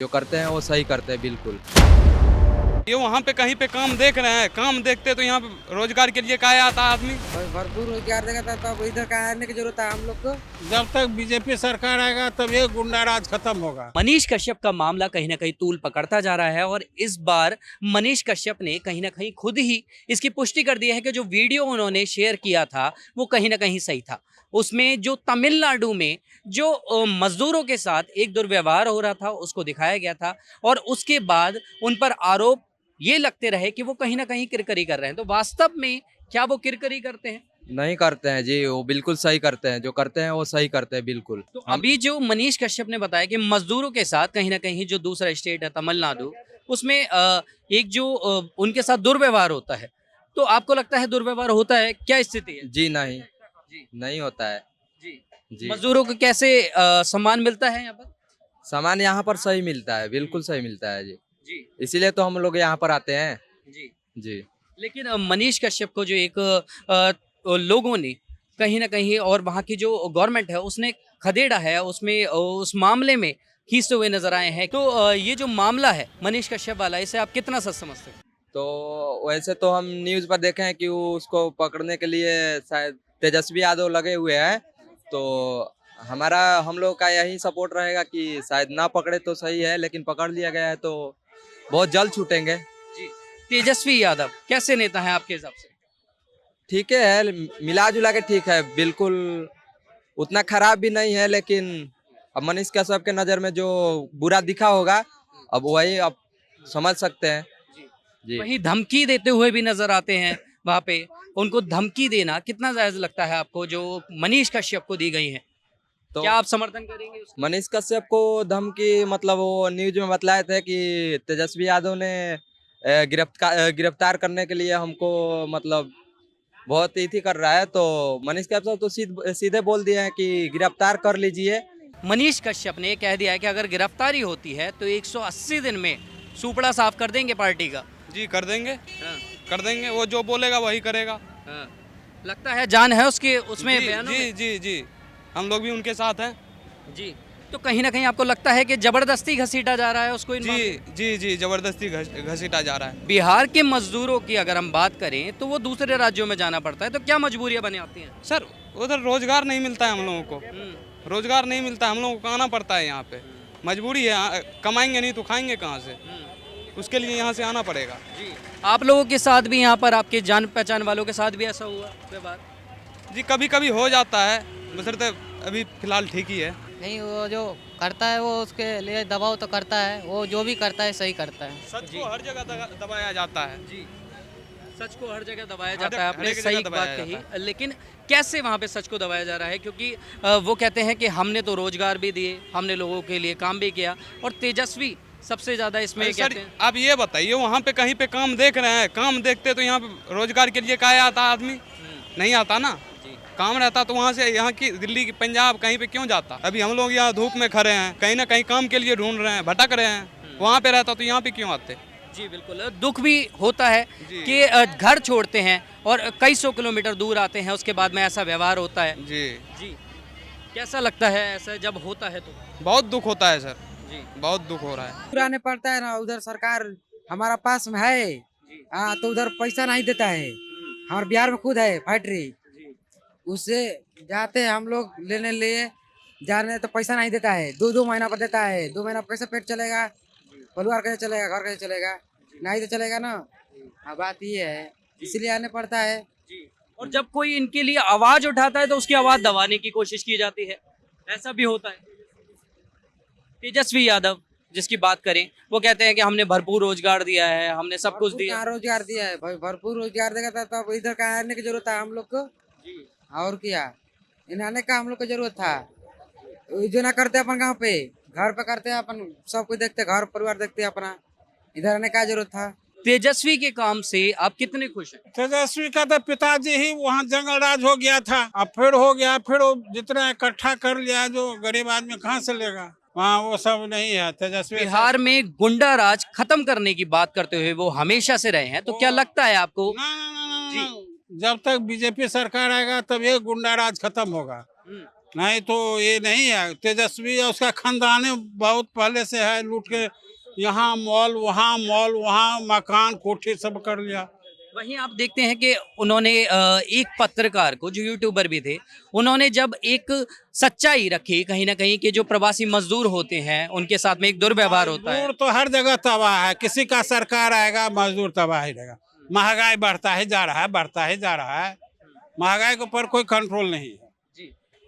जो करते हैं वो सही करते हैं बिल्कुल। ये वहाँ पे कहीं पे काम देख रहे हैं, काम देखते तो यहाँ पे रोजगार के लिए काहे आता आदमी। भरपूर रोजगार देगा था तब इधर का आने की जरूरत है हम लोग को। जब तक बीजेपी सरकार आएगा तब ये गुंडाराज खत्म होगा। मनीष कश्यप का मामला कहीं ना कहीं तूल पकड़ता जा रहा है और इस बार मनीष कश्यप ने कहीं ना कहीं खुद ही इसकी पुष्टि कर दी है कि जो वीडियो उन्होंने शेयर किया था वो कहीं ना कहीं सही था। उसमें जो तमिलनाडु में जो मजदूरों के साथ एक दुर्व्यवहार हो रहा था उसको दिखाया गया था और उसके बाद उन पर आरोप ये लगते रहे कि वो कहीं ना कहीं किरकरी कर रहे हैं। तो वास्तव में क्या वो किरकरी करते हैं? नहीं करते हैं जी, वो बिल्कुल सही करते हैं। जो करते हैं वो सही करते हैं बिल्कुल। तो अभी जो मनीष कश्यप ने बताया कि मजदूरों के साथ कहीं ना कहीं जो दूसरा स्टेट है तमिलनाडु, उसमें एक जो उनके साथ दुर्व्यवहार होता है, तो आपको लगता है दुर्व्यवहार होता है? क्या स्थिति है? जी नहीं, जी नहीं होता है जी जी। मजदूरों को कैसे सम्मान मिलता है यहाँ पर? सामान यहाँ पर सही मिलता है, बिल्कुल सही मिलता है जी। जी इसीलिए तो हम लोग यहाँ पर आते हैं जी। जी। लेकिन मनीष कश्यप को जो एक लोगों ने कहीं ना कहीं और वहाँ की जो गवर्नमेंट है उसने खदेड़ा है, उसमें उस मामले में खींचते हुए नजर आए हैं। तो ये जो मामला है मनीष कश्यप वाला, इसे आप कितना सच समझते हैं? तो वैसे तो हम न्यूज़ पर देखे हैं कि वो उसको पकड़ने के लिए शायद तेजस्वी यादव लगे हुए हैं। तो हम लोग का यही सपोर्ट रहेगा कि शायद ना पकड़े तो सही है, लेकिन पकड़ लिया गया है तो बहुत जल्द छूटेंगे। जी। तेजस्वी यादव कैसे नेता है आपके हिसाब से? ठीक है, मिला जुला के ठीक है, बिल्कुल उतना खराब भी नहीं है, लेकिन अब मनीष कश्यप के नज़र में जो बुरा दिखा होगा अब वही आप समझ सकते हैं जी। वहीं धमकी देते हुए भी नजर आते हैं वहाँ पे। उनको धमकी देना कितना जायज लगता है आपको जो मनीष कश्यप को दी गई है? तो क्या आप समर्थन करेंगे उसका? मनीष कश्यप को धमकी मतलब वो न्यूज में बतलाए थे कि तेजस्वी यादव ने गिरफ्तार करने के लिए हमको मतलब बहुत इथी कर रहा है। तो मनीष कश्यप तो सीधे बोल दिए हैं कि गिरफ्तार कर लीजिए। मनीष कश्यप ने कह दिया है कि अगर गिरफ्तारी होती है तो 180 दिन में सुपड़ा साफ कर देंगे पार्टी का। जी कर देंगे, कर देंगे। वो जो बोलेगा वही करेगा। लगता है जान है उसके उसमें जी बयानों जी में? जी जी, हम लोग भी उनके साथ हैं। जी। तो कहीं ना कहीं आपको लगता है कि जबरदस्ती घसीटा जा रहा है उसको इन मामलों में? जी जी जी, जबरदस्ती घसीटा जा रहा है। बिहार के मजदूरों की अगर हम बात करें तो वो दूसरे राज्यों में जाना पड़ता है, तो क्या मजबूरियां बनी आती हैं? सर उधर रोजगार नहीं मिलता है हम लोगों को, रोजगार नहीं मिलता है, हम लोगों को आना पड़ता है यहाँ पे। मजबूरी है, कमाएंगे नहीं तो खाएंगे कहाँ से, उसके लिए यहाँ से आना पड़ेगा। जी। आप लोगों के साथ भी, यहाँ पर आपके जान पहचान वालों के साथ भी ऐसा हुआ व्यवहार? जी कभी कभी हो जाता है, बशर्ते अभी फिलहाल ठीक ही है। नहीं, वो जो करता है वो उसके लिए दबाव तो करता है, वो जो भी करता है सही करता है। सच को हर जगह दबाया जाता है। जी। सच को हर जगह दबाया हर जाता है, हर आपने एक जगह सही दबाया बात कही। जाता लेकिन कैसे वहाँ पे सच को दबाया जा रहा है? क्योंकि वो कहते हैं कि हमने तो रोजगार भी दिए, हमने लोगों के लिए काम भी किया, और तेजस्वी सबसे ज्यादा इसमें अरे सर कहते हैं। आप ये बताइए, वहाँ पे कहीं पे काम देख रहे हैं, काम देखते तो यहाँ पे रोजगार के लिए काहे आता आदमी? नहीं आता ना। काम रहता तो वहाँ से, यहाँ की दिल्ली की पंजाब कहीं पे क्यों जाता? अभी हम लोग यहाँ धूप में खड़े हैं, कहीं ना कहीं काम के लिए ढूंढ रहे हैं, भटक रहे हैं। वहाँ पे रहता तो यहाँ पे क्यों आते? जी बिल्कुल, दुख भी होता है जी। कि घर छोड़ते हैं और कई सौ किलोमीटर दूर आते हैं, उसके बाद में ऐसा व्यवहार होता है। जी जी। कैसा लगता है ऐसा जब होता है तो? बहुत दुख होता है सर, जी बहुत दुख हो रहा है। पूरा आने पड़ता है ना, उधर सरकार हमारा पास में है। हाँ, तो उधर पैसा नहीं देता है। हमारे बिहार में खुद है फैक्ट्री, उससे जाते हैं हम लोग लेने लिए, जाने तो पैसा नहीं देता है। 2-2 महीना पर देता है। 2 महीना कैसे पेट चलेगा, परिवार कैसे चलेगा, घर कैसे चलेगा? नहीं तो चलेगा ना। हाँ, बात ये है, इसलिए आने पड़ता है। और जब कोई इनके लिए आवाज उठाता है तो उसकी आवाज दबाने की कोशिश की जाती है, ऐसा भी होता है। तेजस्वी यादव जिसकी बात करें, वो कहते हैं कि हमने भरपूर रोजगार दिया है, हमने सब कुछ दिया। कहाँ रोजगार दिया है भाई? भरपूर रोजगार देगा था तब इधर का आने की जरूरत है हम लोग को। और क्या, इन आने का हम लोग को जरूरत था? जो ना करते अपन गाँव पे, घर पे करते अपन, सब कुछ देखते, घर परिवार देखते अपना। इधर आने का जरूरत था? तेजस्वी के काम से आप कितने खुश हैं? तेजस्वी का तो पिताजी ही वहाँ जंगल राज हो गया था, अब फिर हो गया, फिर वो जितना इकट्ठा कर लिया जो गरीब आदमी कहाँ से लेगा? वहाँ वो सब नहीं है। तेजस्वी बिहार में गुंडा राज खत्म करने की बात करते हुए वो हमेशा से रहे हैं, तो क्या लगता है आपको? ना, जब तक बीजेपी सरकार आएगा तब ये गुंडाराज खत्म होगा। नहीं तो ये नहीं है। तेजस्वी और उसका खानदान बहुत पहले से है, लूट के यहाँ मॉल वहाँ मकान कोठी सब कर लिया। वहीं आप देखते हैं कि उन्होंने एक पत्रकार को, जो यूट्यूबर भी थे, उन्होंने जब एक सच्चाई रखी कहीं ना कहीं कि जो प्रवासी मजदूर होते हैं उनके साथ में एक दुर्व्यवहार होता है। मजदूर तो हर जगह तबाह है, किसी का सरकार आएगा मजदूर तबाह ही रहेगा। महंगाई बढ़ता ही जा रहा है, महंगाई के ऊपर कोई कंट्रोल नहीं है।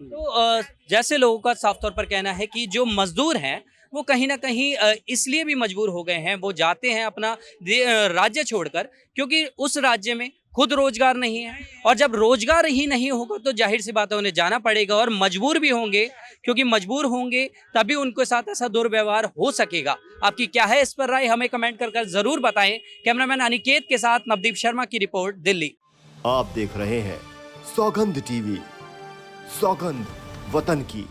तो जैसे लोगों का साफ तौर पर कहना है कि जो मजदूर हैं वो कहीं ना कहीं इसलिए भी मजबूर हो गए हैं, वो जाते हैं अपना राज्य छोड़कर, क्योंकि उस राज्य में खुद रोजगार नहीं है, और जब रोजगार ही नहीं होगा तो जाहिर सी बात है उन्हें जाना पड़ेगा, और मजबूर भी होंगे, क्योंकि मजबूर होंगे तभी उनके साथ ऐसा दुर्व्यवहार हो सकेगा। आपकी क्या है इस पर राय, हमें कमेंट कर जरूर बताएं। कैमरामैन अनिकेत के साथ नवदीप शर्मा की रिपोर्ट, दिल्ली। आप देख रहे हैं सौगंध टीवी, सौगंध वतन की।